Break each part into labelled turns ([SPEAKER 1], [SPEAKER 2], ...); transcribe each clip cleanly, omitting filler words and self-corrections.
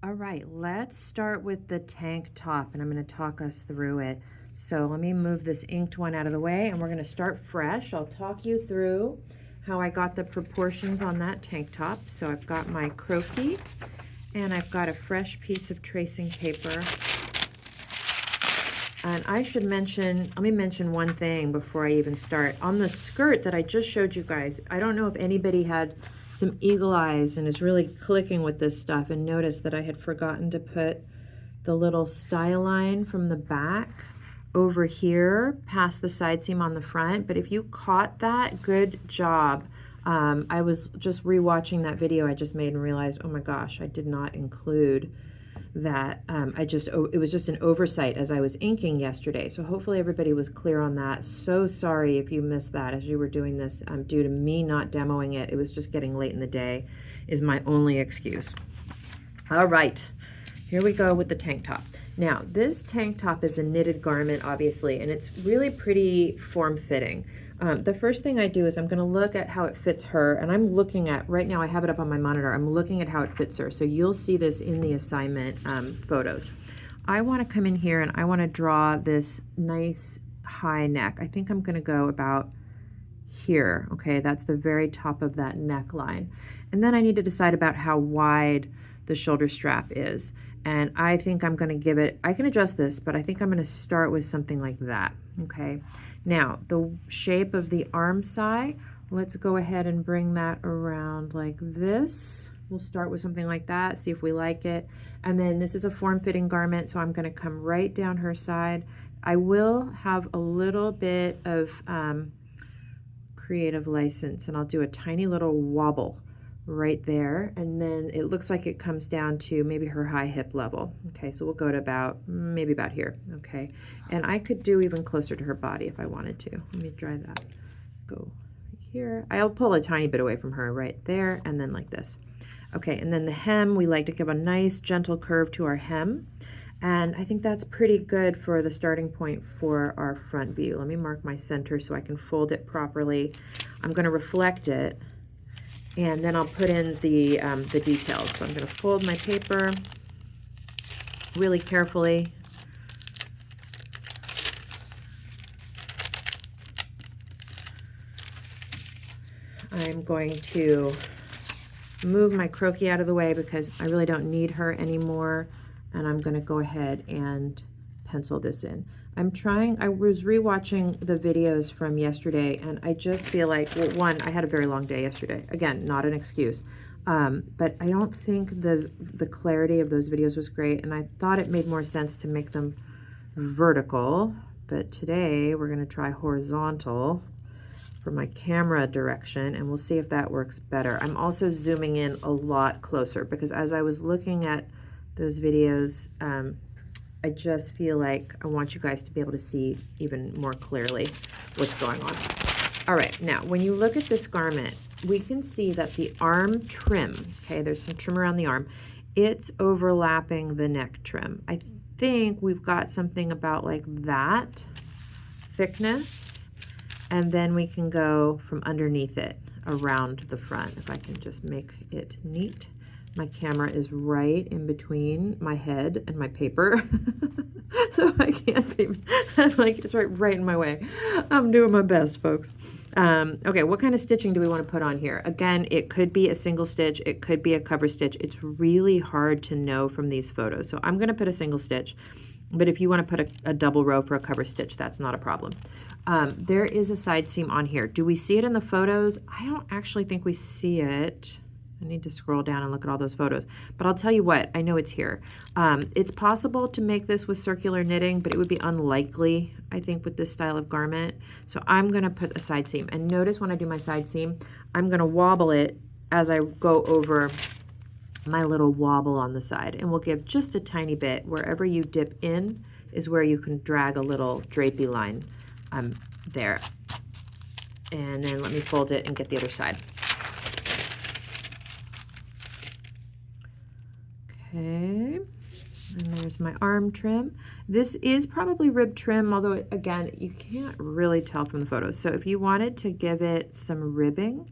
[SPEAKER 1] All right, let's start with the tank top, and I'm going to talk us through it. So let me move this inked one out of the way, and we're going to start fresh. I'll talk you through how I got the proportions on that tank top. So I've got my Croquis, and I've got a fresh piece of tracing paper. And I should mention, let me mention one thing before I even start. On the skirt that I just showed you guys, I don't know if anybody had some eagle eyes and is really clicking with this stuff and noticed that I had forgotten to put the little style line from the back over here past the side seam on the front. But if you caught that, good job. I was just rewatching that video I just made and realized, oh my gosh, I did not include that. It was just an oversight as I was inking yesterday. So hopefully everybody was clear on that. So sorry if you missed that as you were doing this due to me not demoing it. It was just getting late in the day is my only excuse. All right, here we go with the tank top. Now, this tank top is a knitted garment, obviously, and it's really pretty form-fitting. The first thing I do is I'm going to look at how it fits her, and I'm looking at, right now I have it up on my monitor, I'm looking at how it fits her, so you'll see this in the assignment photos. I want to come in here and I want to draw this nice high neck. I think I'm going to go about here, okay, that's the very top of that neckline. And then I need to decide about how wide the shoulder strap is. And I think I'm going to give it, I can adjust this, but I think I'm going to start with something like that, okay? Now, the shape of the arm side, let's go ahead and bring that around like this. We'll start with something like that, see if we like it. And then this is a form-fitting garment, so I'm going to come right down her side. I will have a little bit of creative license, and I'll do a tiny little wobble right there, and then it looks like it comes down to maybe her high hip level. Okay, so we'll go to maybe about here. Okay, and I could do even closer to her body if I wanted to. Let me try that. Go here. I'll pull a tiny bit away from her right there, and then like this. Okay, and then the hem, we like to give a nice gentle curve to our hem, and I think that's pretty good for the starting point for our front view. Let me mark my center so I can fold it properly. I'm going to reflect it, and then I'll put in the details. So I'm going to fold my paper really carefully. I'm going to move my Croquis out of the way because I really don't need her anymore. And I'm going to go ahead and pencil this in. I was rewatching the videos from yesterday, and I just feel like, well, one, I had a very long day yesterday. Again, not an excuse. But I don't think the clarity of those videos was great, and I thought it made more sense to make them vertical. But today we're going to try horizontal for my camera direction, and we'll see if that works better. I'm also zooming in a lot closer because as I was looking at those videos, I just feel like I want you guys to be able to see even more clearly what's going on. All right, now when you look at this garment, we can see that the arm trim, okay, there's some trim around the arm, it's overlapping the neck trim. I think we've got something about like that thickness, and then we can go from underneath it around the front. If I can just make it neat. My camera is right in between my head and my paper. So I can't be, like, it's right in my way. I'm doing my best, folks. Okay, what kind of stitching do we want to put on here? Again, it could be a single stitch. It could be a cover stitch. It's really hard to know from these photos. So I'm going to put a single stitch. But if you want to put a double row for a cover stitch, that's not a problem. There is a side seam on here. Do we see it in the photos? I don't actually think we see it. I need to scroll down and look at all those photos. But I'll tell you what, I know it's here. It's possible to make this with circular knitting, but it would be unlikely, I think, with this style of garment. So I'm going to put a side seam. And notice when I do my side seam, I'm going to wobble it as I go over my little wobble on the side. And we'll give just a tiny bit. Wherever you dip in is where you can drag a little drapey line there. And then let me fold it and get the other side. Okay, and there's my arm trim. This is probably rib trim, although again, you can't really tell from the photos. So if you wanted to give it some ribbing,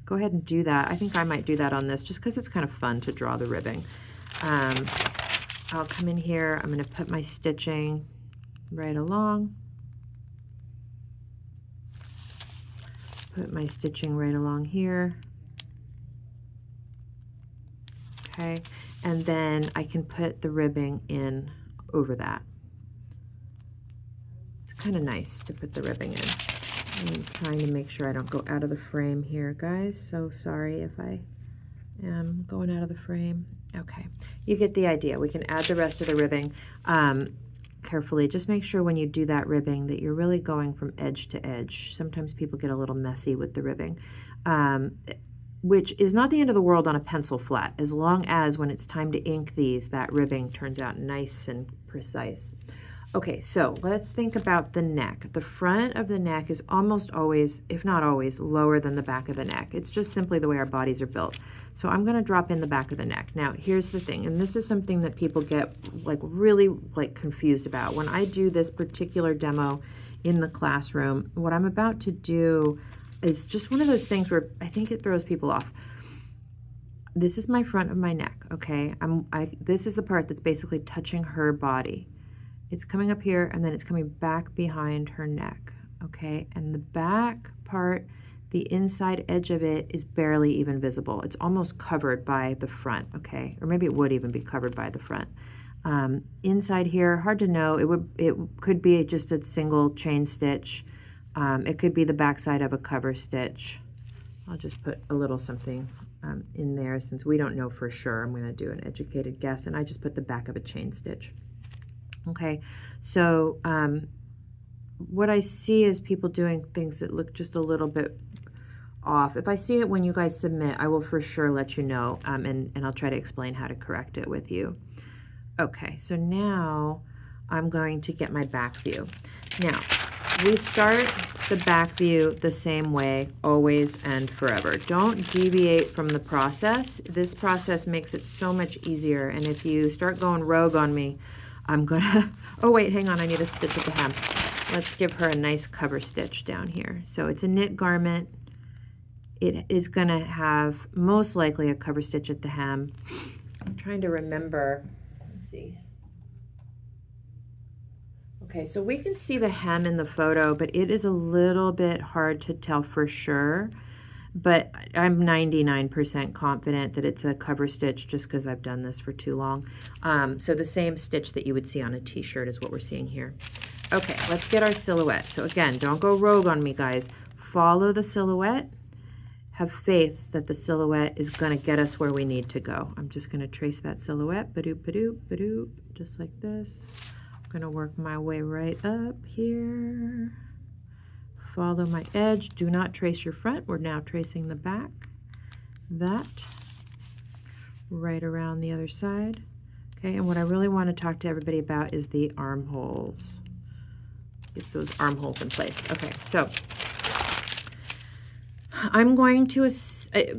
[SPEAKER 1] go ahead and do that. I think I might do that on this just because it's kind of fun to draw the ribbing. I'll come in here, I'm going to put my stitching right along. Put my stitching right along here. Okay, and then I can put the ribbing in over that. It's kind of nice to put the ribbing in. I'm trying to make sure I don't go out of the frame here, guys. So sorry if I am going out of the frame. Okay, you get the idea. We can add the rest of the ribbing carefully. Just make sure when you do that ribbing that you're really going from edge to edge. Sometimes people get a little messy with the ribbing, which is not the end of the world on a pencil flat, as long as when it's time to ink these, that ribbing turns out nice and precise. Okay, so let's think about the neck. The front of the neck is almost always, if not always, lower than the back of the neck. It's just simply the way our bodies are built. So I'm gonna drop in the back of the neck. Now, here's the thing, and this is something that people get really confused about. When I do this particular demo in the classroom, what I'm about to do is just one of those things where I think it throws people off. This is my front of my neck, okay? This is the part that's basically touching her body. It's coming up here and then it's coming back behind her neck, okay? And the back part, the inside edge of it is barely even visible. It's almost covered by the front, okay? Or maybe it would even be covered by the front. Inside here, hard to know. It could be just a single chain stitch. It could be the back side of a cover stitch. I'll just put a little something in there since we don't know for sure. I'm going to do an educated guess, and I just put the back of a chain stitch. Okay, so what I see is people doing things that look just a little bit off. If I see it when you guys submit, I will for sure let you know, and I'll try to explain how to correct it with you. Okay, so now I'm going to get my back view. Now, we start the back view the same way, always and forever. Don't deviate from the process. This process makes it so much easier, and if you start going rogue on me, I'm gonna, oh wait, hang on, I need a stitch at the hem. Let's give her a nice cover stitch down here. So it's a knit garment. It is gonna have most likely a cover stitch at the hem. I'm trying to remember, let's see. Okay, so we can see the hem in the photo, but it is a little bit hard to tell for sure. But I'm 99% confident that it's a cover stitch just because I've done this for too long. So the same stitch that you would see on a t-shirt is what we're seeing here. Okay, let's get our silhouette. So again, don't go rogue on me, guys. Follow the silhouette. Have faith that the silhouette is going to get us where we need to go. I'm just going to trace that silhouette, ba-doop, ba-doop, ba-doop, just like this. I'm going to work my way right up here. Follow my edge. Do not trace your front. We're now tracing the back. That. Right around the other side. Okay, and what I really want to talk to everybody about is the armholes. Get those armholes in place. Okay, so I'm going to,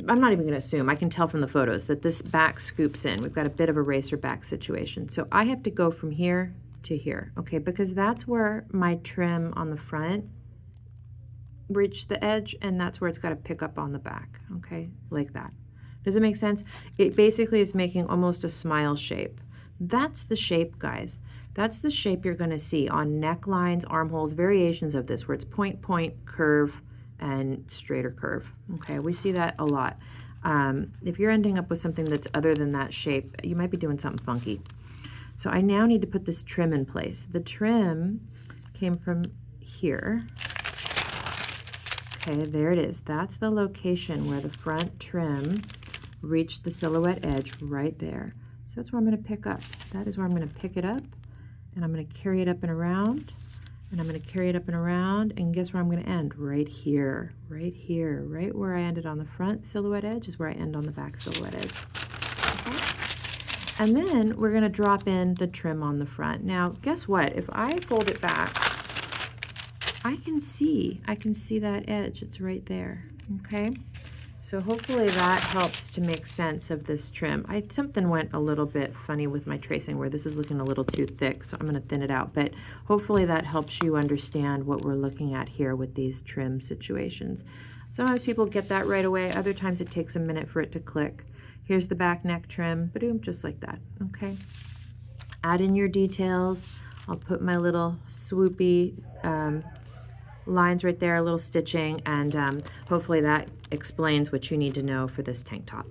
[SPEAKER 1] I'm not even going to assume, I can tell from the photos that this back scoops in. We've got a bit of a racer back situation. So I have to go from here to here, okay, because that's where my trim on the front reach the edge, and that's where it's got to pick up on the back, okay, like that. Does it make sense? It basically is making almost a smile shape. That's the shape, guys. That's the shape you're going to see on necklines, armholes, variations of this, where it's point, point, curve, and straighter curve. Okay, we see that a lot. If you're ending up with something that's other than that shape, you might be doing something funky. So I now need to put this trim in place. The trim came from here. Okay, there it is. That's the location where the front trim reached the silhouette edge right there. So that's where I'm going to pick up. That is where I'm going to pick it up, and I'm going to carry it up and around, and I'm going to carry it up and around, and guess where I'm going to end? Right here, right here, right where I ended on the front silhouette edge is where I end on the back silhouette edge. Okay? And then we're going to drop in the trim on the front. Now, guess what? If I fold it back, I can see that edge. It's right there, okay? So hopefully that helps to make sense of this trim. Something went a little bit funny with my tracing where this is looking a little too thick, so I'm gonna thin it out, but hopefully that helps you understand what we're looking at here with these trim situations. Sometimes people get that right away. Other times it takes a minute for it to click. Here's the back neck trim, ba-doom, just like that, okay? Add in your details. I'll put my little swoopy lines right there, a little stitching, and hopefully that explains what you need to know for this tank top.